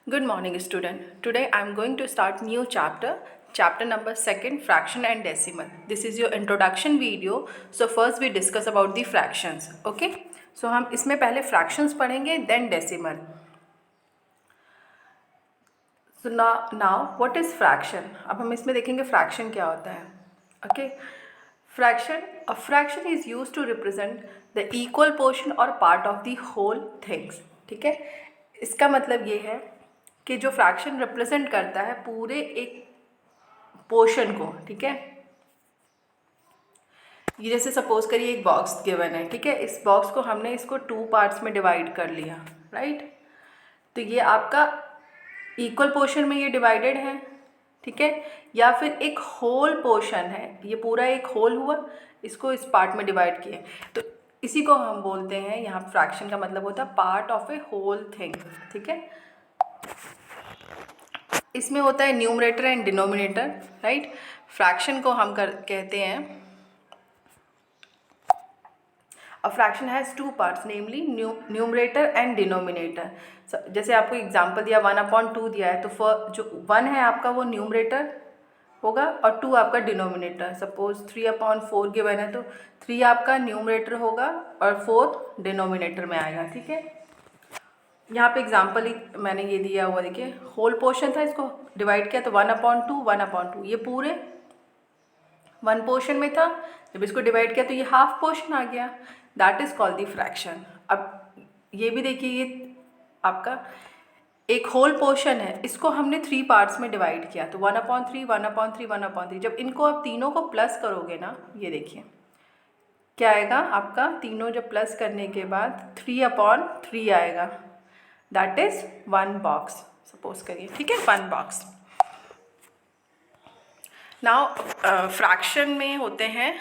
Good morning, student. Today I am going to start new chapter number 2, fraction and decimal. This is your introduction video. So first we discuss about the fractions. Okay? So हम इसमें पहले fractions पढ़ेंगे, then decimal. So now what is fraction? अब हम इसमें देखेंगे fraction क्या होता है. Okay? A fraction is used to represent the equal portion or part of the whole things. ठीक है, इसका मतलब ये है कि जो फ्रैक्शन रिप्रेजेंट करता है पूरे एक पोर्शन को. ठीक है, ये जैसे सपोज करिए एक बॉक्स गिवन है. ठीक है, इस बॉक्स को हमने इसको 2 पार्ट्स में डिवाइड कर लिया. राइट, तो ये आपका इक्वल पोर्शन में ये डिवाइडेड है. ठीक है, या फिर एक होल पोर्शन है, ये पूरा एक होल हुआ, इसको इस पार्ट में डिवाइड किए, तो इसी को हम बोलते हैं, यहाँ फ्रैक्शन का मतलब होता है part of a whole thing. ठीक है, इसमें होता है numerator and denominator. Right, fraction को हम कहते हैं a fraction has 2 parts, namely numerator and denominator. जैसे आपको एग्जांपल दिया 1/2 दिया है, तो जो 1 है आपका वो न्यूमरेटर होगा और 2 आपका डिनोमिनेटर. सपोज 3/4 गिवन है, तो 3 आपका न्यूमरेटर होगा और 4 डिनोमिनेटर में आएगा. ठीक है, यहाँ पे एग्जांपल ही मैंने ये दिया हुआ, देखिए होल पोर्शन था, इसको डिवाइड किया तो 1/2 ये पूरे 1 पोर्शन में था, जब इसको डिवाइड किया तो ये हाफ पोर्शन आ गया. That is called the fraction. अब ये भी देखिए, ये आपका एक होल पोर्शन है, इसको हमने 3 पार्ट्स में डिवाइड किया, तो 1/3 1/3 1/3. जब इनको आप तीनों को प्लस करोगे ना, ये देखिए क्या आएगा आपका, तीनों जब प्लस करने के बाद 3/3 आएगा. दैट इज़ 1 बॉक्स सपोज करिए. ठीक है, 1 बॉक्स. नाउ फ्रैक्शन में होते हैं,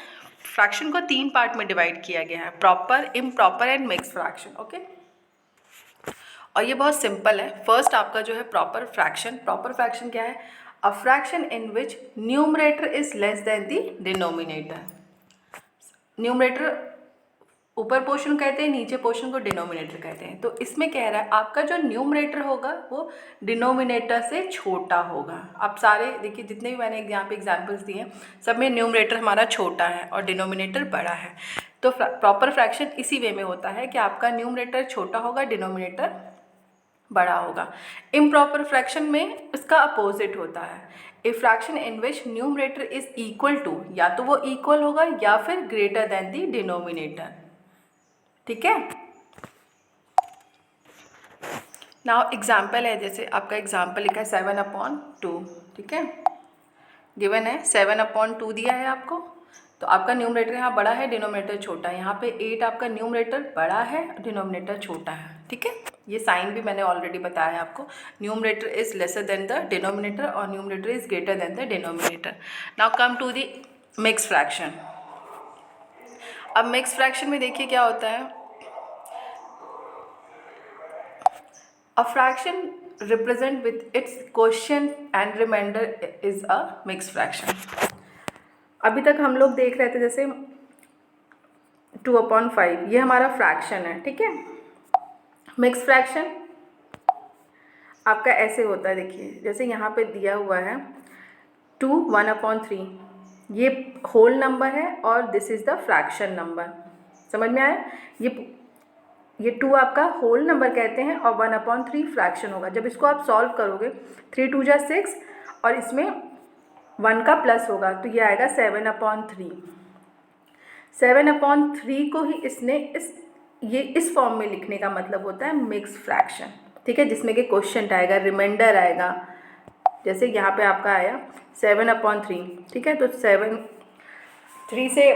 फ्रैक्शन को 3 पार्ट में डिवाइड किया गया है, proper, improper and mix fraction. Okay, और ये बहुत सिंपल है. फर्स्ट आपका जो है प्रॉपर फ्रैक्शन. प्रॉपर फ्रैक्शन क्या है? A fraction in which numerator is less than the denominator. Numerator ऊपर पोर्शन कहते हैं, नीचे पोर्शन को डिनोमिनेटर कहते हैं. तो इसमें कह रहा है आपका जो न्यूमरेटर होगा वो डिनोमिनेटर से छोटा होगा. आप सारे देखिए, जितने भी मैंने यहाँ पे एग्जांपल्स दिए हैं, सब में न्यूमरेटर हमारा छोटा है और डिनोमिनेटर बड़ा है. तो प्रॉपर फ्रैक्शन इसी वे में होता है कि आपका न्यूमरेटर छोटा होगा, डिनोमिनेटर बड़ा होगा. इम्प्रॉपर फ्रैक्शन में इसका अपोजिट होता है. A fraction in which numerator is equal to, या तो वो इक्वल होगा या फिर ग्रेटर देन दी डिनोमिनेटर. ठीक है, नाउ एग्जाम्पल है, जैसे आपका एग्जाम्पल लिखा है 7/2. ठीक है, गिवन है 7/2 दिया है आपको, तो आपका न्यूमरेटर यहाँ बड़ा है, डिनोमिनेटर छोटा है. यहाँ पे 8 आपका न्यूमरेटर बड़ा है, डिनोमिनेटर छोटा है. ठीक है, ये साइन भी मैंने ऑलरेडी बताया है आपको. Numerator is lesser than the denominator और numerator is greater than the denominator. Now come to the mix fraction. अब मिक्स फ्रैक्शन में देखिए क्या होता है. A fraction represent with its quotient and remainder is a mixed fraction. अभी तक हम लोग देख रहे थे जैसे 2/5 ये हमारा फ्रैक्शन है. ठीक है, मिक्स फ्रैक्शन आपका ऐसे होता है. देखिए जैसे यहाँ पे दिया हुआ है 2 1/3, ये होल नंबर है और this is the fraction number. समझ में आया? ये 2 आपका होल नंबर कहते हैं और 1/3 फ्रैक्शन होगा. जब इसको आप सॉल्व करोगे 3 2 जा 6 और इसमें 1 का प्लस होगा, तो ये आएगा 7/3. 7/3 को ही इसने इस फॉर्म में लिखने का मतलब होता है मिक्स फ्रैक्शन. ठीक है, जिसमें कि क्वेश्चन आएगा, रिमाइंडर आएगा. जैसे यहाँ पे आपका आया 7/3. ठीक है, तो 3 से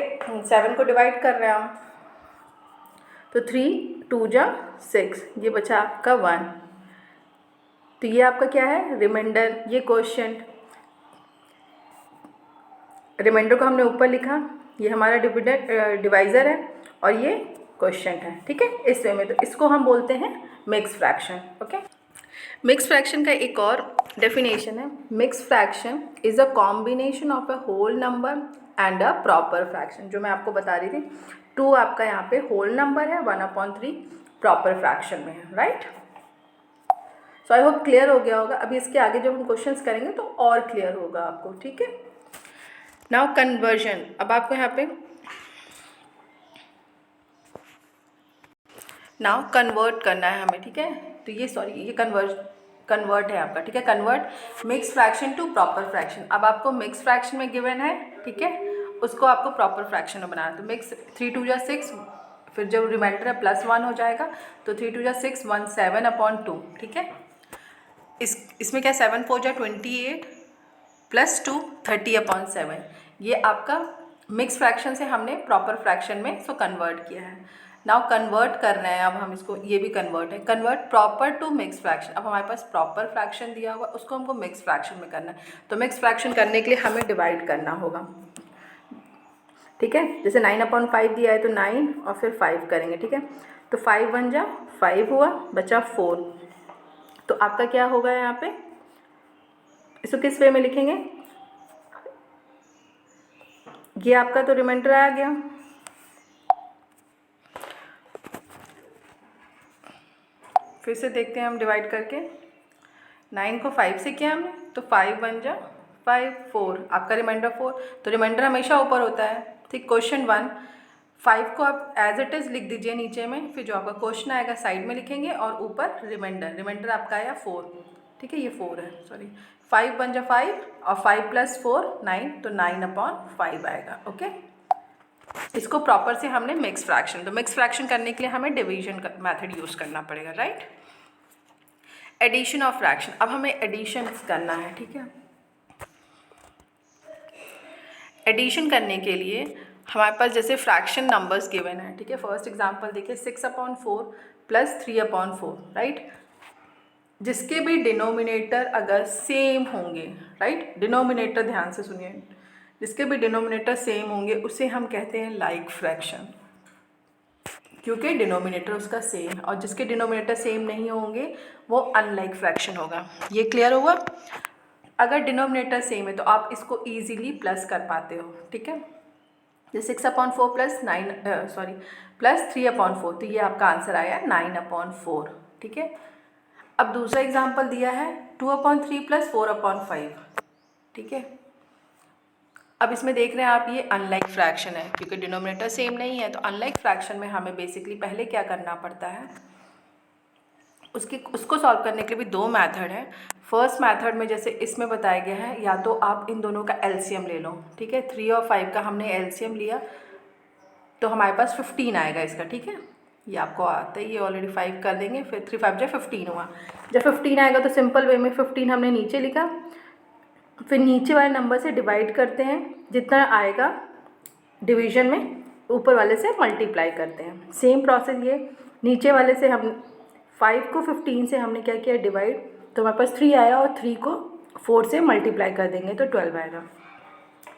7 को डिवाइड कर रहे हैं हम, तो 3 2 जा 6, ये बचा आपका 1. तो ये आपका क्या है? रिमाइंडर. ये क्वेश्चन, रिमाइंडर को हमने ऊपर लिखा, ये हमारा डिवाइज़र है और ये क्वेश्चन है. ठीक है, इस वे में, तो इसको हम बोलते हैं mix fraction. Okay, mix fraction का एक और डेफिनेशन है. Mix fraction is a combination of a whole number and a proper fraction. जो मैं आपको बता रही थी, 2 आपका यहाँ पे होल नंबर है, 1/3 प्रॉपर फ्रैक्शन में है. Right, so I hope clear हो गया होगा। अभी इसके आगे जब हम क्वेश्चंस करेंगे तो और क्लियर होगा आपको, ठीक है। नाउ कन्वर्जन, अब आपको यहाँ पे नाउ कन्वर्ट करना है हमें, ठीक है। तो ये कन्वर्ट है आपका, ठीक है। Convert mix fraction to proper fraction. अब आपको मिक्स फ्रैक्शन में गिवन है, ठीक है, उसको आपको प्रॉपर फ्रैक्शन में बनाना है। तो मिक्स 3 2 जा 6, फिर जब रिमाइंडर है +1 हो जाएगा तो 3 2 जा 6 17/2, ठीक है। इसमें क्या 7 4 जा 28 +2 30/7। ये आपका मिक्स फ्रैक्शन से हमने प्रॉपर फ्रैक्शन में इसको कन्वर्ट किया है। नाउ कन्वर्ट करना है अब हम इसको, ये भी कन्वर्ट है, convert proper to mix fraction. अब हमारे पास प्रॉपर फ्रैक्शन दिया हुआ, उसको हमको मिक्स फ्रैक्शन में करना है। तो मिक्स फ्रैक्शन करने के लिए हमें डिवाइड करना होगा, ठीक है। जैसे 9/5 दिया है तो 9 और फिर 5 करेंगे, ठीक है। तो 5 1 जा 5 हुआ, बचा 4। तो आपका क्या होगा यहाँ पे, इसको किस वे में लिखेंगे, ये आपका तो रिमाइंडर आ गया, फिर से देखते हैं हम डिवाइड करके। 9 को 5 से किया हमने तो 5 1 जा 5 4, आपका रिमाइंडर 4। तो रिमाइंडर हमेशा ऊपर होता है, ठीक। क्वेश्चन 1 5 को आप एज इट इज़ लिख दीजिए नीचे में, फिर जो आपका क्वेश्चन आएगा साइड में लिखेंगे और ऊपर रिमाइंडर आपका आया 4, ठीक है। ये 4 है, सॉरी 5 1 जा 5 और 5 + 4 9, तो 9/5 आएगा, ओके। इसको प्रॉपर से हमने मिक्स फ्रैक्शन, तो मिक्स फ्रैक्शन करने के लिए हमें डिवीजन का मेथड यूज़ करना पड़ेगा, राइट। एडिशन ऑफ फ्रैक्शन, अब हमें एडिशन करना है, ठीक है। एडिशन करने के लिए हमारे पास जैसे फ्रैक्शन नंबर्स गिवन है, ठीक है। फर्स्ट एग्जांपल देखिए 6/4 + 3/4, राइट। जिसके भी डिनोमिनेटर अगर सेम होंगे, राइट, डिनोमिनेटर ध्यान से सुनिए, जिसके भी डिनोमिनेटर सेम होंगे उसे हम कहते हैं लाइक फ्रैक्शन, क्योंकि डिनोमिनेटर उसका सेम है। और जिसके डिनोमिनेटर सेम नहीं होंगे वो अनलाइक फ्रैक्शन होगा। ये क्लियर हुआ। अगर डिनोमिनेटर सेम है तो आप इसको ईजिली प्लस कर पाते हो, ठीक है। जैसे 6/4 + 3/4, तो ये आपका आंसर आया 9/4, ठीक है। अब दूसरा एग्जाम्पल दिया है 2/3 + 4/5, ठीक है। अब इसमें देख रहे हैं आप, ये अनलाइक फ्रैक्शन है क्योंकि डिनोमिनेटर सेम नहीं है। तो अनलाइक फ्रैक्शन में हमें बेसिकली पहले क्या करना पड़ता है, उसको सॉल्व करने के लिए भी 2 मेथड है। फर्स्ट मेथड में जैसे इसमें बताया गया है, या तो आप इन दोनों का एलसीएम ले लो, ठीक है। 3 और 5 का हमने एलसीएम लिया तो हमारे पास 15 आएगा इसका, ठीक है। ये आपको आता है, ये ऑलरेडी 5 कर देंगे, फिर 3 5 जा 15 हुआ। जब 15 आएगा तो सिंपल वे में 15 हमने नीचे लिखा, फिर नीचे वाले नंबर से डिवाइड करते हैं, जितना आएगा डिवीजन में ऊपर वाले से मल्टीप्लाई करते हैं। सेम प्रोसेस ये, नीचे वाले से हम 5 को 15 से हमने क्या किया डिवाइड, तो हमारे पास 3 आया और 3 को 4 से मल्टीप्लाई कर देंगे तो 12 आएगा।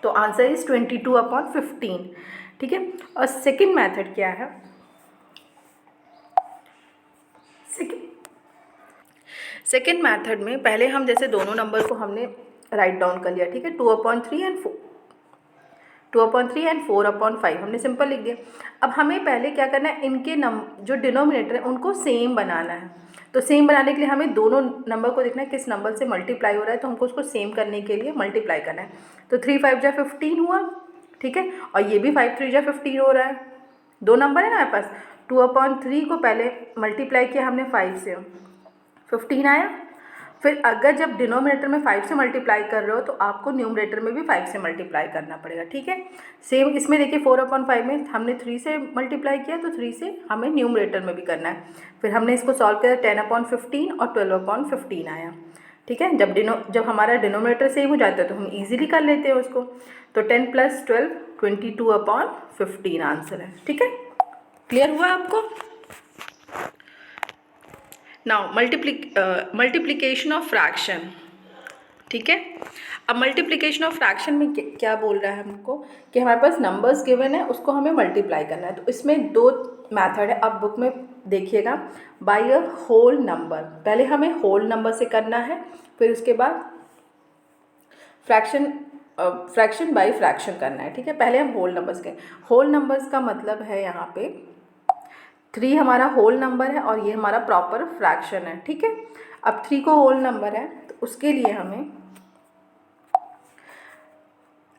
तो आंसर इज 22/15, ठीक है। और सेकंड मेथड क्या है, सेकंड मेथड में पहले हम जैसे दोनों नंबर को हमने राइट डाउन कर लिया, ठीक है। 2/3 एंड 4/5 हमने सिंपल लिख दिया। अब हमें पहले क्या करना है, इनके जो डिनोमिनेटर है उनको सेम बनाना है। तो सेम बनाने के लिए हमें दोनों नंबर को देखना है किस नंबर से मल्टीप्लाई हो रहा है, तो हमको उसको सेम करने के लिए मल्टीप्लाई करना है। तो 3 5 जा 15 हुआ, ठीक है। और ये भी 5 3 जा 15 हो रहा है, 2 नंबर है ना हमारे पास। 2/3 को पहले मल्टीप्लाई किया हमने 5 से, 15 आया। फिर अगर जब डिनोमिनेटर में 5 से मल्टीप्लाई कर रहे हो तो आपको न्यूमरेटर में भी 5 से मल्टीप्लाई करना पड़ेगा, ठीक है। सेम इसमें देखिए 4/5 में हमने 3 से मल्टीप्लाई किया तो 3 से हमें न्यूमरेटर में भी करना है। फिर हमने इसको सॉल्व किया 10/15 और 12/15 आया, ठीक है। जब हमारा डिनोमिनेटर सेम हो जाता है तो हम ईजिली कर लेते हैं उसको। तो 10 + 12 22/15 आंसर है, ठीक है। क्लियर हुआ आपको। नाउ मल्टीप्लिकेशन ऑफ फ्रैक्शन, ठीक है। अब मल्टीप्लिकेशन ऑफ फ्रैक्शन में क्या बोल रहा है हमको कि हमारे पास नंबर्स गिवन है, उसको हमें मल्टीप्लाई करना है। तो इसमें 2 मेथड है, अब बुक में देखिएगा। बाय अ होल नंबर, पहले हमें होल नंबर से करना है, फिर उसके बाद फ्रैक्शन बाय फ्रैक्शन करना है, ठीक है। पहले हम होल नंबर्स के, होल नंबर्स का मतलब है यहाँ पे 3 हमारा होल नंबर है और ये हमारा प्रॉपर फ्रैक्शन है, ठीक है। अब 3 को होल नंबर है तो उसके लिए हमें,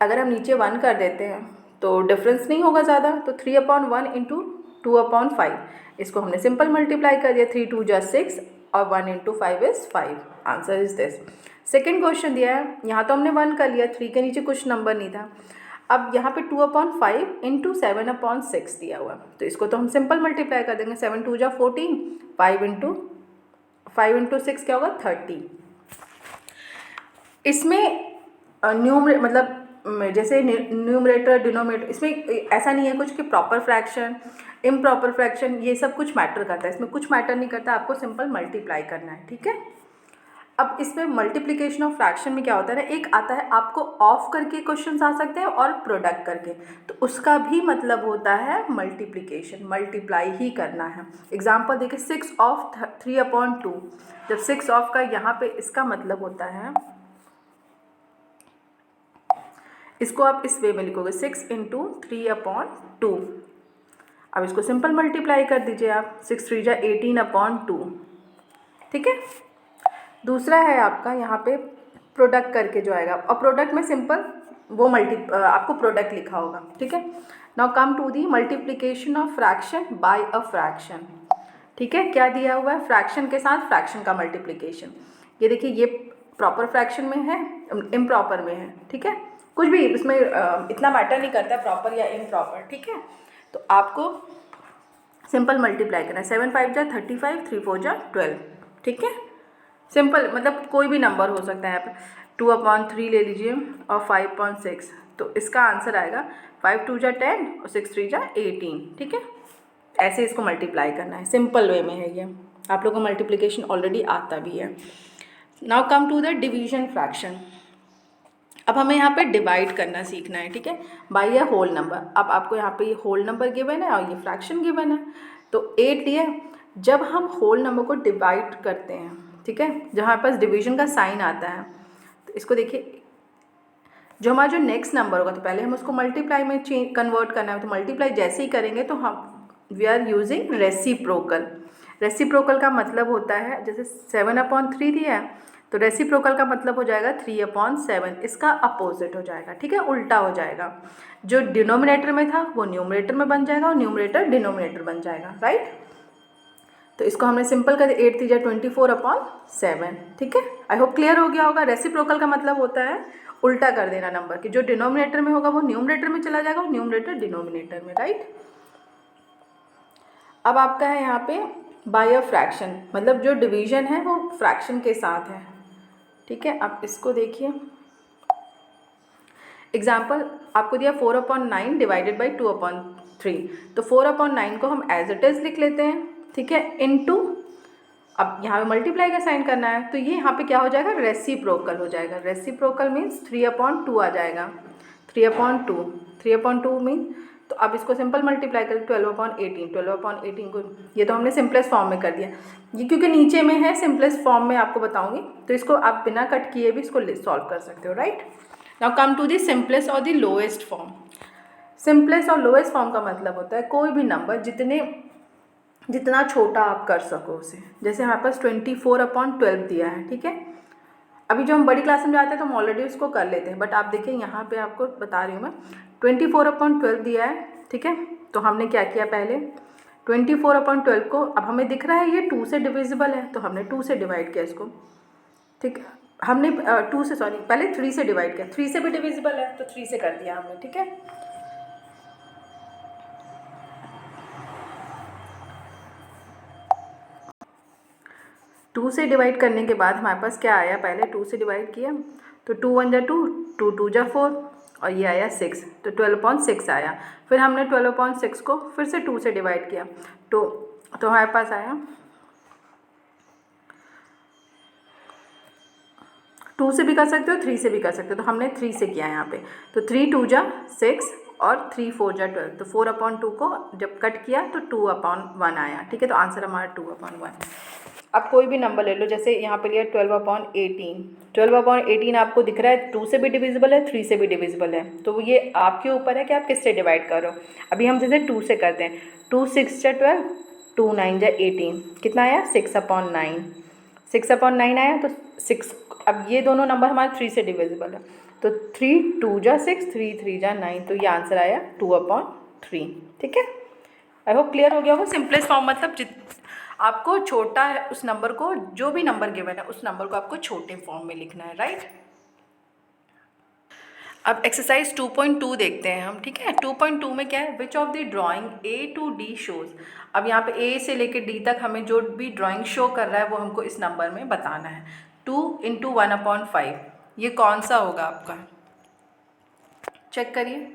अगर हम नीचे 1 कर देते हैं तो डिफरेंस नहीं होगा ज़्यादा, तो 3/1 इंटू 2/5, इसको हमने सिंपल मल्टीप्लाई कर दिया, 3 2 जा 6 और 1 into 5 is 5। Answer is this. Second question दिया है, यहाँ तो हमने 1 कर लिया, 3 के नीचे कुछ नंबर नहीं था। अब यहाँ पे 2/5 इंटू 7/6 दिया हुआ, तो इसको तो हम सिंपल मल्टीप्लाई कर देंगे, 7 2 जा 14, 5 इंटू 6 क्या होगा 30। इसमें मतलब जैसे न्यूमरेटर डिनोमिनेटर, इसमें ऐसा नहीं है कुछ कि प्रॉपर फ्रैक्शन इम्प्रॉपर फ्रैक्शन ये सब कुछ मैटर करता है, इसमें कुछ मैटर नहीं करता, आपको सिंपल मल्टीप्लाई करना है, ठीक है। अब इसमें मल्टीप्लिकेशन ऑफ फ्रैक्शन में क्या होता है ना, एक आता है आपको ऑफ करके क्वेश्चंस आ सकते हैं और प्रोडक्ट करके, तो उसका भी मतलब होता है मल्टीप्लिकेशन, मल्टीप्लाई ही करना है। एग्जांपल देखिए 6 ऑफ 3/2, जब 6 ऑफ का यहाँ पे इसका मतलब होता है, इसको आप इस वे में लिखोगे 6 इंटू 3/2। अब इसको सिंपल मल्टीप्लाई कर दीजिए आप, 6 3 जा 18/2, ठीक है। दूसरा है आपका यहाँ पे प्रोडक्ट करके जो आएगा, और प्रोडक्ट में सिंपल वो आपको प्रोडक्ट लिखा होगा, ठीक है। Now come to the multiplication of fraction by a fraction, ठीक है। क्या दिया हुआ है, फ्रैक्शन के साथ फ्रैक्शन का मल्टीप्लिकेशन। ये देखिए ये प्रॉपर फ्रैक्शन में है, इम्प्रॉपर में है, ठीक है। कुछ भी इसमें इतना मैटर नहीं करता प्रॉपर या इम्प्रॉपर, ठीक है। तो आपको सिंपल मल्टीप्लाई करना है, 7 5 जा 35, 3 4 जा 12, ठीक है। सिंपल मतलब कोई भी नंबर हो सकता है, आप 2/3 ले लीजिए और 5/6, तो इसका आंसर आएगा 5 2 जा 10 और 6 3 जा 18, ठीक है। ऐसे इसको मल्टीप्लाई करना है, सिंपल वे में है ये, आप लोगों को मल्टीप्लिकेशन ऑलरेडी आता भी है। Now come to the division fraction. अब हमें यहाँ पे डिवाइड करना सीखना है, ठीक है, बाय अ होल नंबर। अब आपको यहाँ पे ये होल नंबर गिवन है और ये फ्रैक्शन गिवन है, तो 8 दिया। जब हम होल नंबर को डिवाइड करते हैं, ठीक है, जहाँ हमारे पास डिवीजन का साइन आता है, तो इसको देखिए, जो हमारा जो नेक्स्ट नंबर होगा, तो पहले हम उसको मल्टीप्लाई में कन्वर्ट करना है, तो मल्टीप्लाई जैसे ही करेंगे तो हम we are using reciprocal. Reciprocal का मतलब होता है, जैसे 7/3 दिया है, तो रेसिप्रोकल का मतलब हो जाएगा 3/7, इसका अपोजिट हो जाएगा, ठीक है, उल्टा हो जाएगा। जो डिनोमिनेटर में था वो न्यूमरेटर में बन जाएगा और न्यूमरेटर डिनोमिनेटर बन जाएगा, राइट। तो इसको हमने सिंपल कर दिया, 8 3 जा 24/7, ठीक है। आई होप क्लियर हो गया होगा। रेसिप्रोकल का मतलब होता है उल्टा कर देना नंबर की, जो डिनोमिनेटर में होगा वो न्यूमरेटर में चला जाएगा और न्यूमरेटर डिनोमिनेटर में, राइट। अब आपका है यहाँ पे बाय अ फ्रैक्शन, मतलब जो डिवीजन है वो फ्रैक्शन के साथ है, ठीक है। अब इसको देखिए, एग्जाम्पल आपको दिया 4/9 डिवाइडेड बाई 2/3, तो 4/9 को हम एज इट इज़ लिख लेते हैं, ठीक है, इनटू, अब यहाँ पे मल्टीप्लाई का साइन करना है, तो ये यहाँ पे क्या हो जाएगा, रेसिप्रोकल हो जाएगा। रेसिप्रोकल मीन्स 3/2 आ जाएगा, 3/2 मीन, तो अब इसको सिंपल मल्टीप्लाई करें, 12/18 को, ये तो हमने सिंपलेस्ट फॉर्म में कर दिया, ये क्योंकि नीचे में है सिंपलेस्ट फॉर्म में आपको बताऊंगी, तो इसको आप बिना कट किए भी इसको सॉल्व कर सकते हो, right. Now come to the simplest और दी लोएस्ट फॉर्म। सिंपलेस्ट और लोएस्ट फॉर्म का मतलब होता है कोई भी नंबर जितना छोटा आप कर सको उसे, जैसे हमारे पास 24/12 दिया है, ठीक है। अभी जो हम बड़ी क्लास में जाते हैं तो हम ऑलरेडी उसको कर लेते हैं, बट आप देखिए यहाँ पे आपको बता रही हूँ मैं, 24/12 दिया है, ठीक है। तो हमने क्या किया, पहले 24/12 को, अब हमें दिख रहा है ये 2 से डिविजिबल है, तो हमने 2 से डिवाइड किया इसको, ठीक है। हमने 2 से, सॉरी, पहले 3 से डिवाइड किया, 3 से भी डिविजिबल है तो 3 से कर दिया हमने, ठीक है। 2 से डिवाइड करने के बाद हमारे पास क्या आया, पहले 2 से डिवाइड किया तो 2 1 जा 2, 2 2 जा 4 और ये आया 6, तो 12/6 आया। फिर हमने 12/6 को फिर से 2 से डिवाइड किया, तो हमारे पास आया 2 से भी कर सकते हो, 3 से भी कर सकते हो, तो हमने 3 से किया यहाँ पे, तो 3 2 जा 6 और 3 4 जा 12, तो 4/2 को जब कट किया तो 2/1 आया, ठीक है। तो आंसर हमारा 2/1। अब कोई भी नंबर ले लो, जैसे यहाँ पे लिया 12/18, 12/18 आपको दिख रहा है 2 से भी डिविजिबल है, 3 से भी डिविजिबल है, तो ये आपके ऊपर है कि आप किससे डिवाइड करो। अभी हम जैसे 2 से करते हैं, 2 6 जा 12, 2 9 जा 18, कितना आया 6/9, 6/9 आया तो 6, अब ये दोनों नंबर हमारे 3 से डिविजिबल है, तो 3 2 जा 6, 3 3 जा 9, तो ये आंसर आया 2/3। ठीक है, आई होप क्लियर हो गया हो। सिंपलेस्ट फॉर्म मतलब आपको छोटा है उस नंबर को, जो भी नंबर गिवन है उस नंबर को आपको छोटे फॉर्म में लिखना है, राइट। अब एक्सरसाइज 2.2 देखते हैं हम, ठीक है। 2.2 में क्या है, which of the drawing A to D shows. अब यहाँ पे A से लेकर D तक हमें जो भी ड्राइंग शो कर रहा है वो हमको इस नंबर में बताना है। 2 × 1/5 ये कौन सा होगा आपका, चेक करिए।